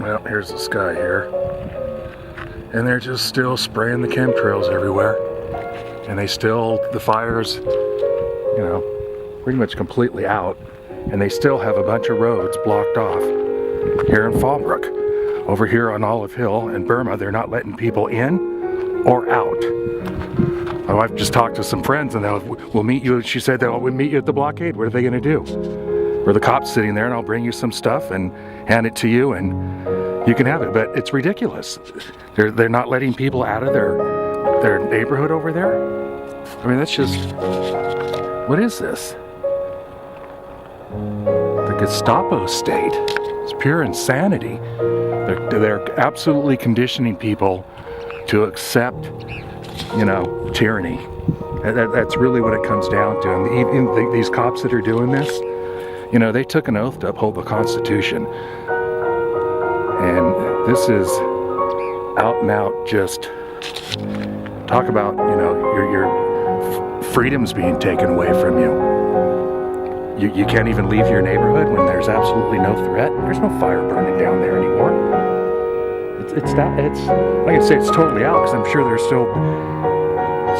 Well, here's this guy here. And they're just still spraying the chemtrails everywhere. And the fire's, you know, pretty much completely out. And they still have a bunch of roads blocked off here in Fallbrook. Over here on Olive Hill in Burma, they're not letting people in or out. My wife just talked to some friends and we'll meet you. She said we'll meet you at the blockade. What are they going to do? Where the cops sitting there and I'll bring you some stuff and hand it to you and you can have it. But it's ridiculous. They're not letting people out of their neighborhood over there. I mean, that's just, what is this? The Gestapo state. It's pure insanity. They're absolutely conditioning people to accept, you know, tyranny. That's really what it comes down to. And even these cops that are doing this, you know, they took an oath to uphold the Constitution. And this is out and out just talk about, you know, your freedoms being taken away from you. You can't even leave your neighborhood when there's absolutely no threat. There's no fire burning down there anymore. It's like I say, it's totally out because I'm sure there's still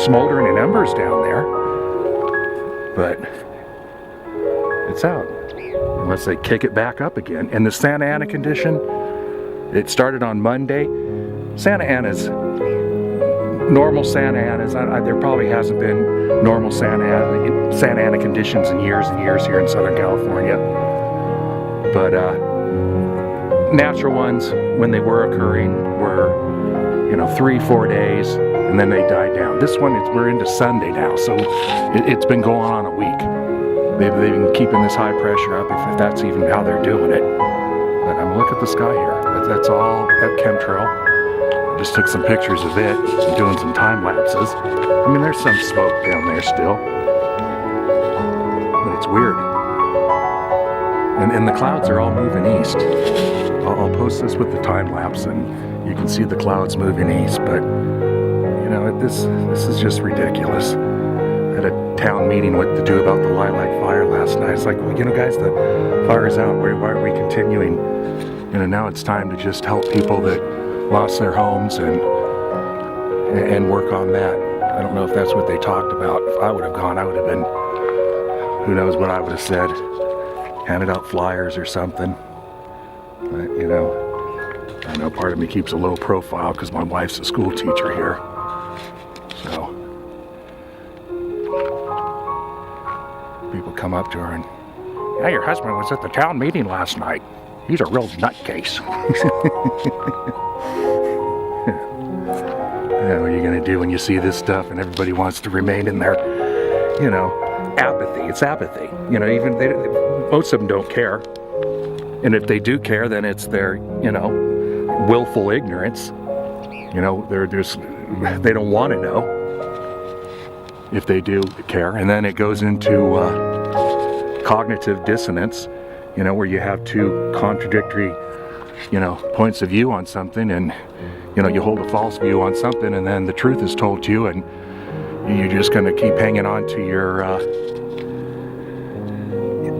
smoldering in embers down there. But it's out unless they kick it back up again. And the Santa Ana condition, it started on Monday. Santa Ana's normal Santa Ana's. There probably hasn't been normal Santa Ana conditions in years and years here in Southern California. But natural ones, when they were occurring, were, you know, 3-4 days, and then they died down. This one, we're into Sunday now, so it's been going on a week. They've been keeping this high pressure up, if that's even how they're doing it. But look at the sky here. That's all that chemtrail. I just took some pictures of it, doing some time lapses. I mean, there's some smoke down there still, but it's weird. And the clouds are all moving east. I'll post this with the time lapse, and you can see the clouds moving east. But you know, this is just ridiculous. I had a town meeting what to do about the Lilac fire last night. It's like, well, you know, guys, the fire's out. Why are we continuing? You know, now it's time to just help people that lost their homes and work on that. I don't know if that's what they talked about. If I would have gone, I would have been, who knows what I would have said, handed out flyers or something. But, you know, I know part of me keeps a low profile because my wife's a school teacher here. So people come up to her and, yeah, your husband was at the town meeting last night. He's a real nutcase. Yeah, what are you going to do when you see this stuff and everybody wants to remain in their, you know, apathy? It's apathy. You know, even most of them don't care. And if they do care, then it's their, you know, willful ignorance. You know, they don't want to know if they do care. And then it goes into cognitive dissonance, you know, where you have two contradictory, you know, points of view on something, and you know, you hold a false view on something, and then the truth is told to you, and you're just going to keep hanging on to your,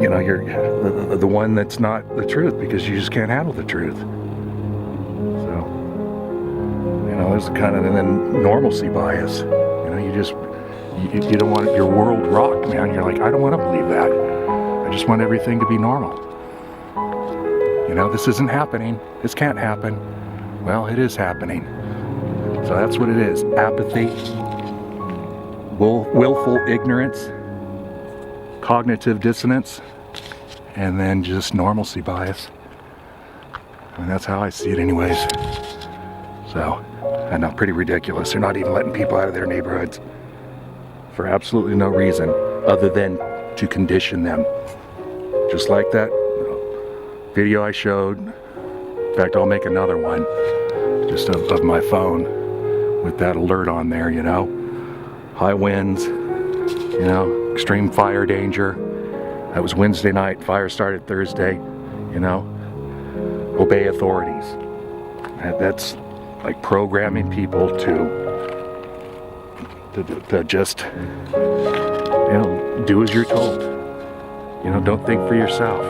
you know, the one that's not the truth, because you just can't handle the truth. So, you know, there's kind of, and then normalcy bias. You know, you don't want your world rocked, man. You're like, I don't want to believe that. I just want everything to be normal. You know, this isn't happening. This can't happen. Well, it is happening. So that's what it is. Apathy, willful ignorance, cognitive dissonance, and then just normalcy bias. And that's how I see it anyways. So, I know, pretty ridiculous. They're not even letting people out of their neighborhoods for absolutely no reason other than to condition them. Just like that video I showed. In fact, I'll make another one just of my phone with that alert on there, you know. High winds, you know, extreme fire danger. That was Wednesday night. Fire started Thursday, you know. Obey authorities. That's like programming people to just, you know, do as you're told. You know, don't think for yourself.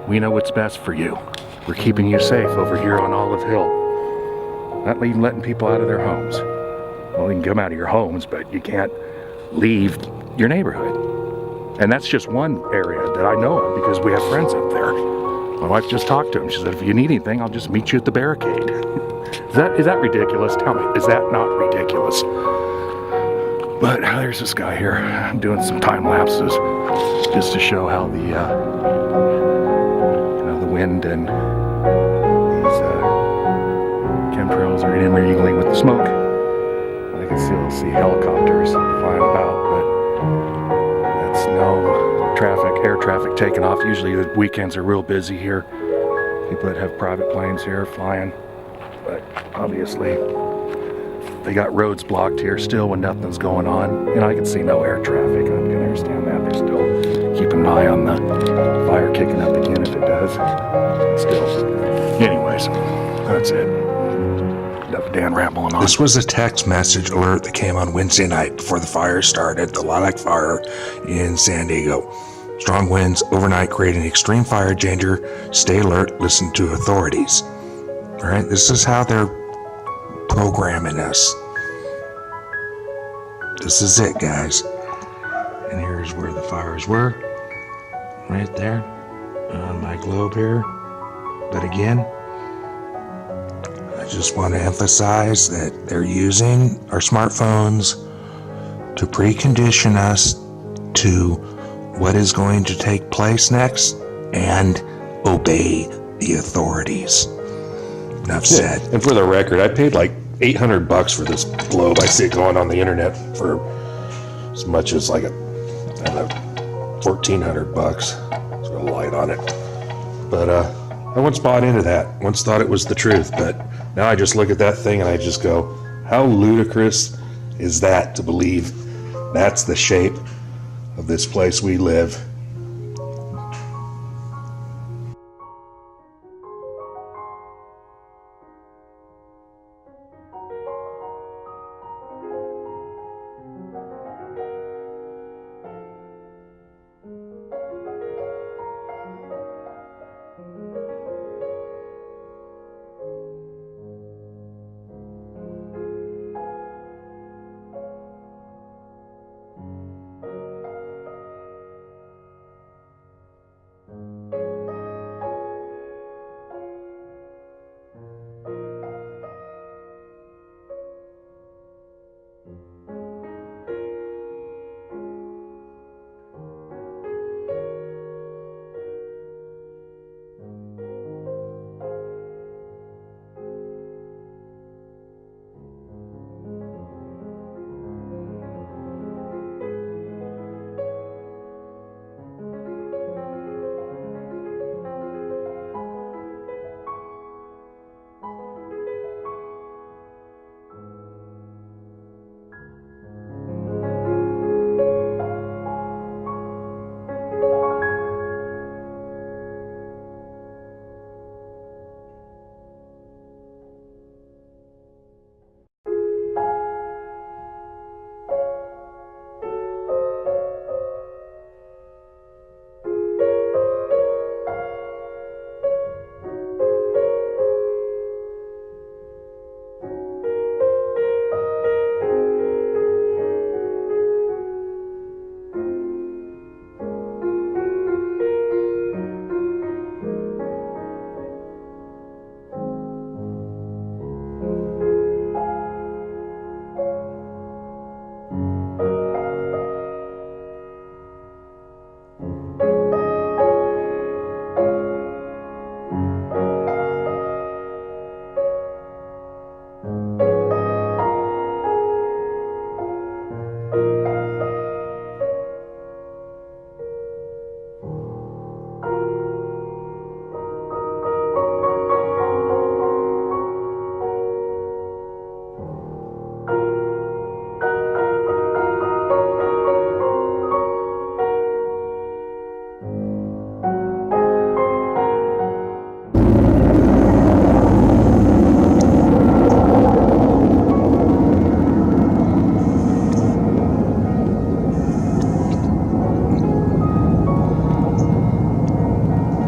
We know what's best for you. We're keeping you safe over here on Olive Hill. Not even letting people out of their homes. Well, you can come out of your homes, but you can't leave your neighborhood. And that's just one area that I know of because we have friends up there. My wife just talked to him. She said, if you need anything, I'll just meet you at the barricade. Is that ridiculous? Tell me, is that not ridiculous? But there's this guy here. I'm doing some time lapses just to show how the wind and these chemtrails are intermingling with the smoke. I can still see helicopters flying about, but that's no traffic, air traffic taking off. Usually the weekends are real busy here. People that have private planes here flying, but obviously they got roads blocked here still when nothing's going on. And I can see no air traffic. I can understand that. They're still keeping an eye on the fire kicking up again if it does. Still. Anyways, that's it. Enough Dan rambling on. This was a text message alert that came on Wednesday night before the fire started, the Lilac fire in San Diego. Strong winds overnight creating extreme fire danger. Stay alert, listen to authorities. All right, this is how they're programming us. This is it, guys. And here's where the fires were. Right there on my globe here. But again, I just want to emphasize that they're using our smartphones to precondition us to what is going to take place next and obey the authorities. Enough said. And for the record, I paid like $800 for this globe. I see it going on the internet for as much as like $1,400. It's got a light on it. But I once bought into that. Once thought it was the truth, but now I just look at that thing and I just go, how ludicrous is that to believe that's the shape of this place we live?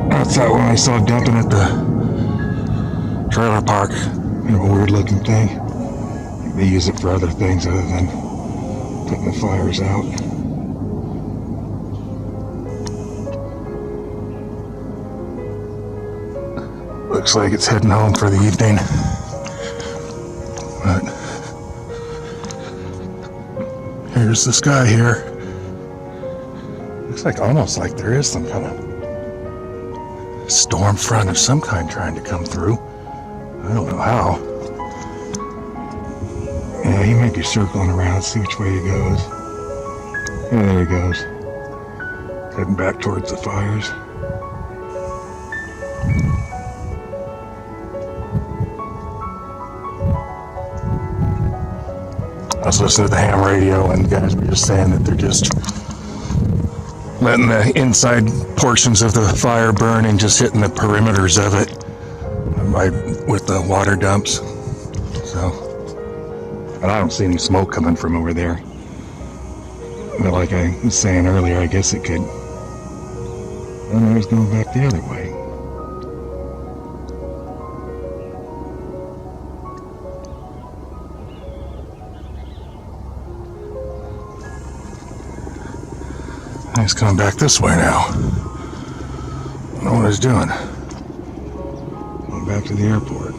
That's that one I saw dumping at the trailer park. Kind of a weird looking thing. They use it for other things other than putting the fires out. Looks like it's heading home for the evening. But here's the sky here. Looks like almost like there is some kind of storm front of some kind trying to come through. I don't know how. Yeah, he might be circling around, see which way he goes. Yeah, there he goes. Heading back towards the fires. I was listening to the ham radio and the guys were just saying that they're just letting the inside portions of the fire burn and just hitting the perimeters of it with the water dumps. So, and I don't see any smoke coming from over there. But like I was saying earlier, I guess it could. And I was going back the other way. He's coming back this way now. I don't know what he's doing. Going back to the airport.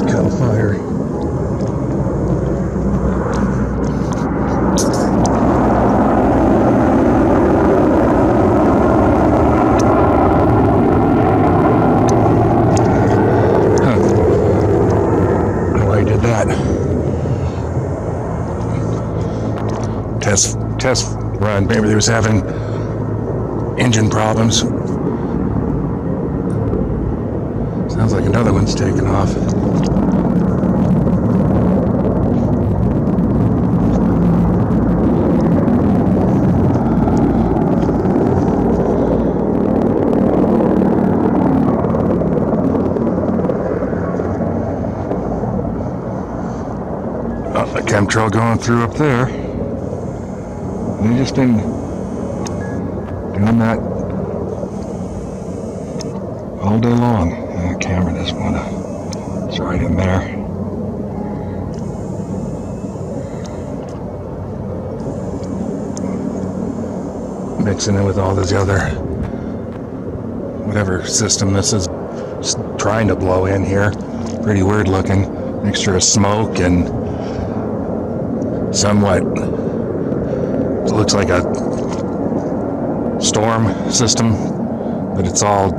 Cut fire. Test run. Maybe they was having engine problems. Sounds like another one's taking off. Oh, the chemtrail going through up there. They've just been doing that all day long. The camera doesn't want to. It's right in there. Mixing it with all this other, whatever system this is trying to blow in here. Pretty weird looking. Mixture of smoke and somewhat. It looks like a storm system, but it's all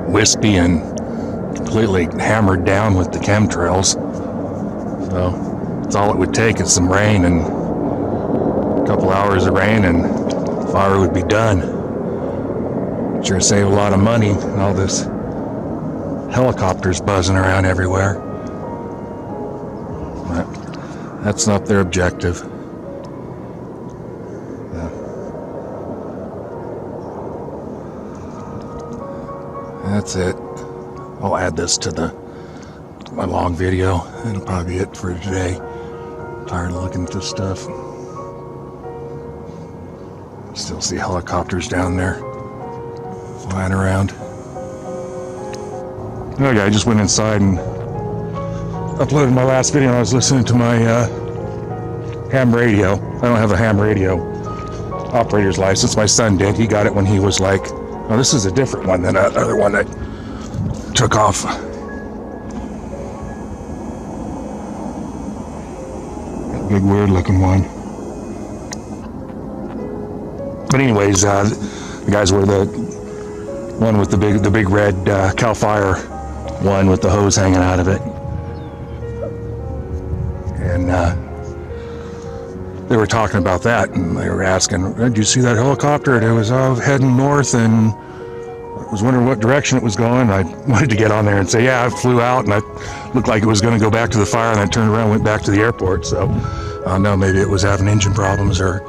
wispy and completely hammered down with the chemtrails. So it's all it would take is some rain and a couple hours of rain and fire would be done. Sure save a lot of money and all this helicopters buzzing around everywhere. But that's not their objective. That's it. I'll add this to my long video. That'll probably be it for today. I'm tired of looking at this stuff. Still see helicopters down there flying around. Okay, I just went inside and uploaded my last video. I was listening to my ham radio. I don't have a ham radio operator's license. My son did. He got it when he was like, oh, this is a different one than that other one that took off. Big weird looking one. But anyways, the guys were the one with the big red Cal Fire one with the hose hanging out of it. And they were talking about that, and they were asking, did you see that helicopter? And it was heading north, and I was wondering what direction it was going. I wanted to get on there and say, yeah, I flew out, and I looked like it was going to go back to the fire, and I turned around and went back to the airport. So I don't know, maybe it was having engine problems or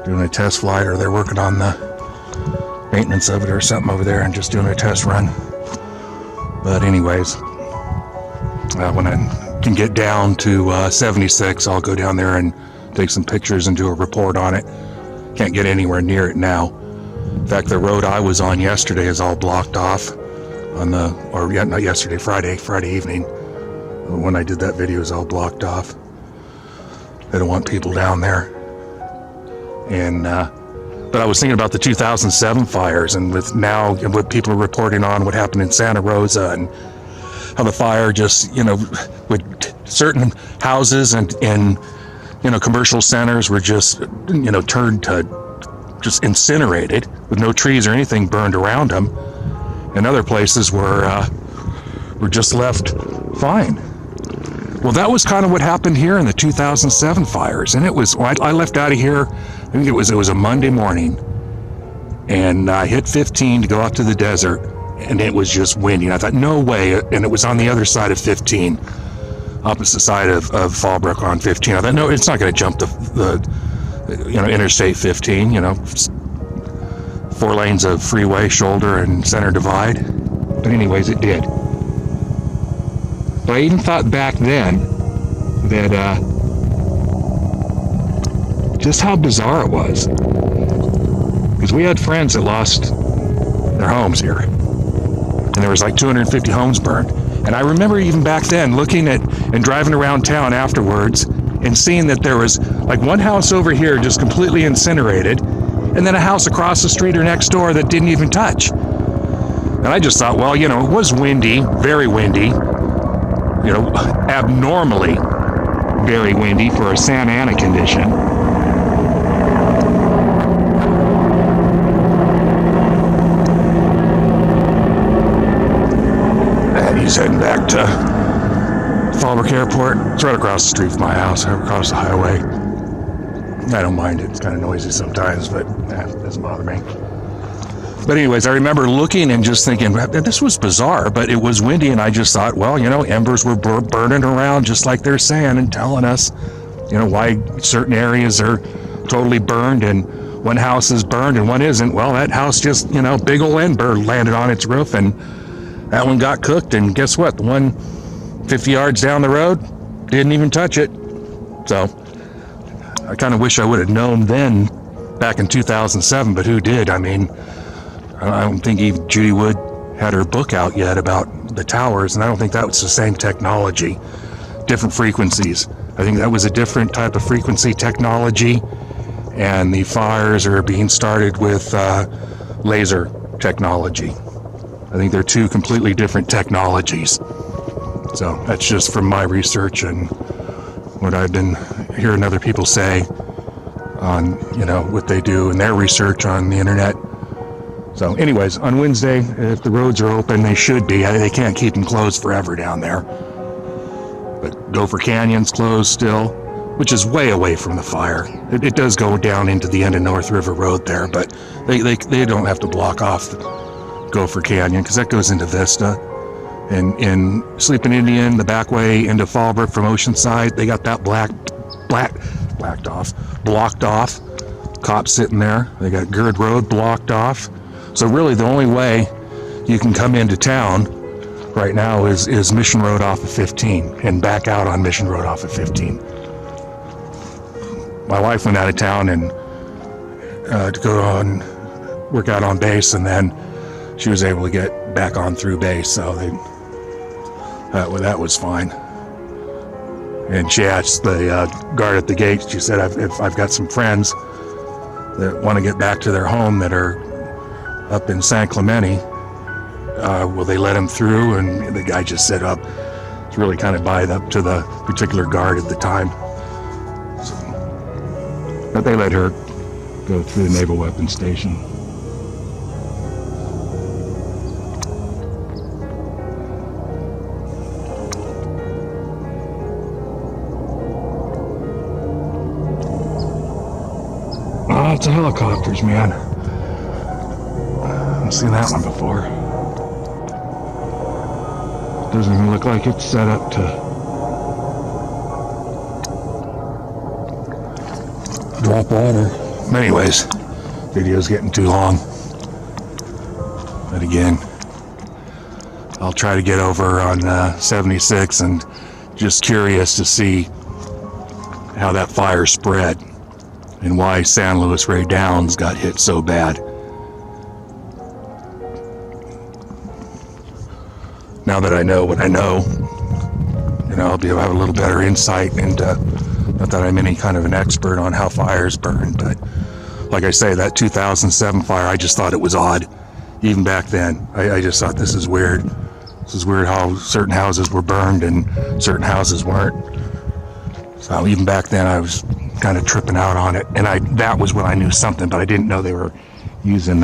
doing a test flight, or they're working on the maintenance of it or something over there and just doing a test run. But anyways, when I can get down to 76, I'll go down there and take some pictures and do a report on it. Can't get anywhere near it now. In fact, the road I was on yesterday is all blocked off on not yesterday, Friday evening. When I did that video, is all blocked off. They don't want people down there. And but I was thinking about the 2007 fires, and with people reporting on what happened in Santa Rosa, and how the fire just, with certain houses and commercial centers were just, turned to just incinerated with no trees or anything burned around them, and other places were just left fine. Well, that was kind of what happened here in the 2007 fires, and I left out of here. I think it was a Monday morning, and I hit 15 to go out to the desert, and it was just windy. And I thought, no way, and it was on the other side of 15, opposite side of Fallbrook on 15. I thought, no, it's not going to jump the Interstate 15. 4 lanes of freeway, shoulder and center divide. But anyways, it did. But I even thought back then that just how bizarre it was, because we had friends that lost their homes here, and there was like 250 homes burned. And I remember even back then looking at and driving around town afterwards and seeing that there was like one house over here just completely incinerated, and then a house across the street or next door that didn't even touch. And I just thought, well, it was windy, very windy, abnormally very windy for a Santa Ana condition. And he's heading back to Fallbrook Airport. It's right across the street from my house, across the highway. I don't mind it. It's kind of noisy sometimes, but it doesn't bother me. But anyways, I remember looking and just thinking, this was bizarre, but it was windy, and I just thought, well, embers were burning around just like they're saying and telling us, why certain areas are totally burned and one house is burned and one isn't. Well, that house just, big ol' ember landed on its roof, and that one got cooked, and guess what? The one 50 yards down the road didn't even touch it. So I kind of wish I would have known then, back in 2007, but who did? I mean, I don't think even Judy Wood had her book out yet about the towers, and I don't think that was the same technology. Different frequencies. I think that was a different type of frequency technology, and the fires are being started with laser technology. I think they're two completely different technologies. So that's just from my research and what I've been hearing other people say on, what they do in their research on the internet. So anyways, on Wednesday, if the roads are open, they should be. They can't keep them closed forever down there. But Gopher Canyon's closed still, which is way away from the fire. It does go down into the end of North River Road there, but they don't have to block off Gopher Canyon, because that goes into Vista. And in Sleeping Indian, the back way into Fallbrook from Oceanside, they got that blocked off. Cops sitting there. They got Gird Road blocked off. So really the only way you can come into town right now is Mission Road off of 15 and back out on Mission Road off of 15. My wife went out of town and to go on work out on base, and then she was able to get back on through base, so that was fine. And she asked the guard at the gate, she said, if I've got some friends that want to get back to their home that are up in San Clemente, will they let him through? And the guy just said, it's really kind of by up to the particular guard at the time. So, but they let her go through the Naval Weapons Station. Lots of helicopters, man. I've seen that one before. Doesn't even look like it's set up to drop water. Anyways, video's getting too long. But again, I'll try to get over on 76, and just curious to see how that fire spread and why San Luis Rey Downs got hit so bad. Now that I know what I know, I'll be able to have a little better insight into, not that I'm any kind of an expert on how fires burn, but like I say, that 2007 fire, I just thought it was odd. Even back then, I just thought, this is weird. This is weird how certain houses were burned and certain houses weren't. So even back then, I was kind of tripping out on it. And that was when I knew something, but I didn't know they were using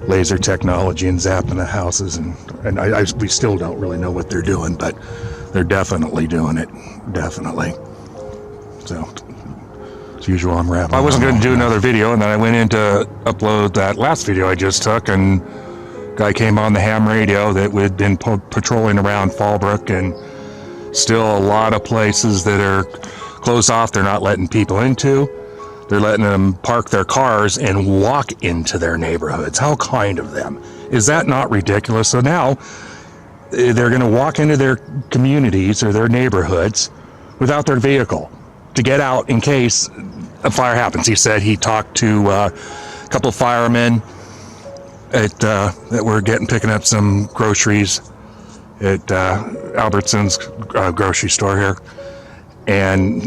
laser technology and zapping the houses. And we still don't really know what they're doing, but they're definitely doing it. Definitely. So, as usual, I'm rapping. I wasn't going to do another video, and then I went in to upload that last video I just took, and guy came on the ham radio that we'd been patrolling around Fallbrook, and still a lot of places that are closed off they're not letting people into. They're letting them park their cars and walk into their neighborhoods. How kind of them. Is that not ridiculous? So now they're going to walk into their communities or their neighborhoods without their vehicle to get out in case a fire happens. He said he talked to a couple of firemen that were picking up some groceries at Albertson's grocery store here, and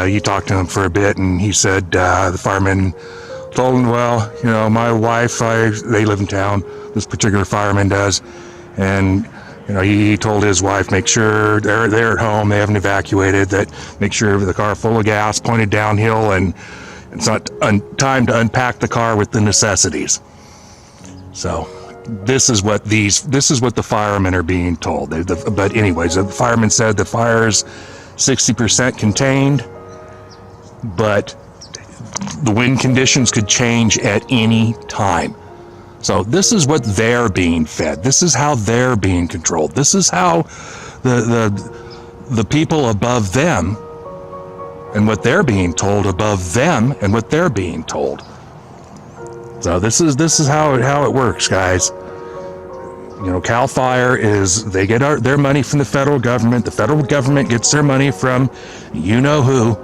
he talked to him for a bit, and he said the fireman told him, well, my wife, they live in town, this particular fireman does, and he told his wife, make sure they're at home, they haven't evacuated, that make sure the car full of gas, pointed downhill, and it's not time to unpack the car with the necessities. So this is what the firemen are being told. But anyways, the fireman said the fire's 60% contained, but the wind conditions could change at any time. So this is what they're being fed. This is how they're being controlled. This is how the people above them and what they're being told above them and what they're being told. So this is how it works, guys. CAL FIRE they get their money from the federal government. The federal government gets their money from who,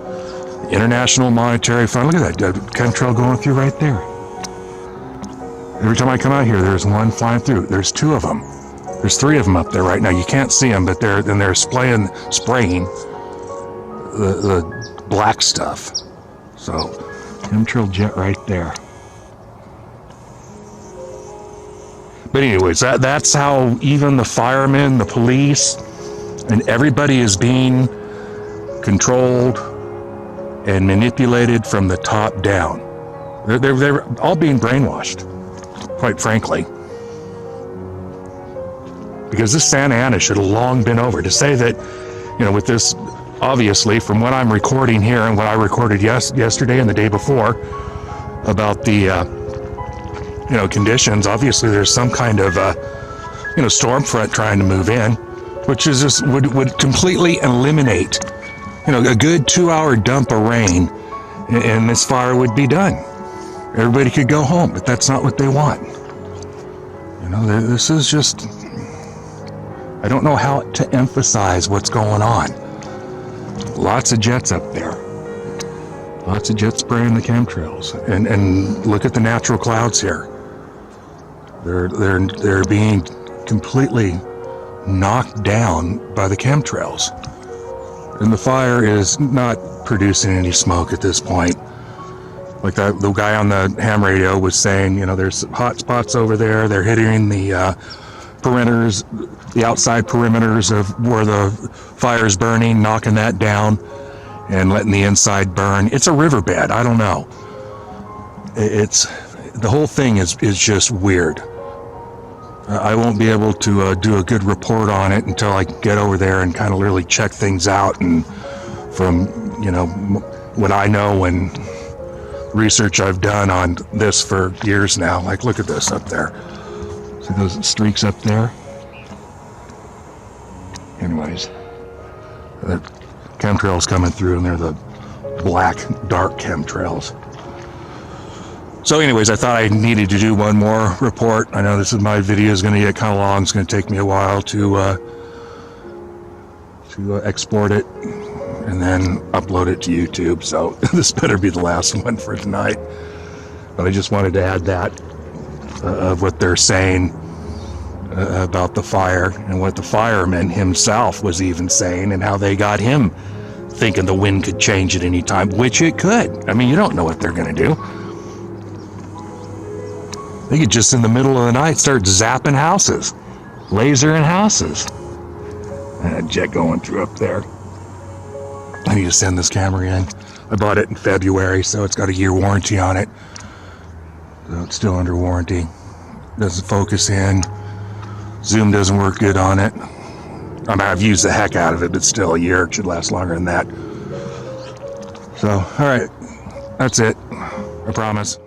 the International Monetary Fund. Look at that chemtrail going through right there. Every time I come out here, there's one flying through. There's two of them. There's three of them up there right now. You can't see them, but they're spraying the black stuff. So, chemtrail jet right there. But anyways, that's how even the firemen, the police, and everybody is being controlled and manipulated from the top down. They're all being brainwashed, quite frankly. Because this Santa Ana should have long been over. To say that, with this, obviously, from what I'm recording here and what I recorded yesterday and the day before about the conditions, obviously there's some kind of storm front trying to move in, which is just would completely eliminate a good 2-hour dump of rain, and this fire would be done. Everybody could go home, but that's not what they want. This is just, I don't know how to emphasize what's going on. Lots of jets up there. Lots of jets spraying the chemtrails, and look at the natural clouds here. They're being completely knocked down by the chemtrails, and the fire is not producing any smoke at this point. Like the guy on the ham radio was saying, there's hot spots over there. They're hitting the perimeters, the outside perimeters of where the fire's burning, knocking that down and letting the inside burn. It's a riverbed. I don't know. The whole thing is just weird. I won't be able to do a good report on it until I get over there and kind of really check things out, and from what I know and research I've done on this for years now. Like, look at this up there. See those streaks up there? Anyways, the chemtrails coming through, and they're the black, dark chemtrails. So anyways, I thought I needed to do one more report. I know my video is going to get kind of long. It's going to take me a while to export it and then upload it to YouTube. So this better be the last one for tonight. But I just wanted to add that of what they're saying about the fire and what the fireman himself was even saying and how they got him thinking the wind could change at any time, which it could. I mean, you don't know what they're going to do. They could just in the middle of the night start zapping houses, lasering houses. And a jet going through up there. I need to send this camera in. I bought it in February, so it's got a year warranty on it. So it's still under warranty. Doesn't focus in. Zoom doesn't work good on it. I mean, I've used the heck out of it, but still a year. It should last longer than that. So, all right. That's it. I promise.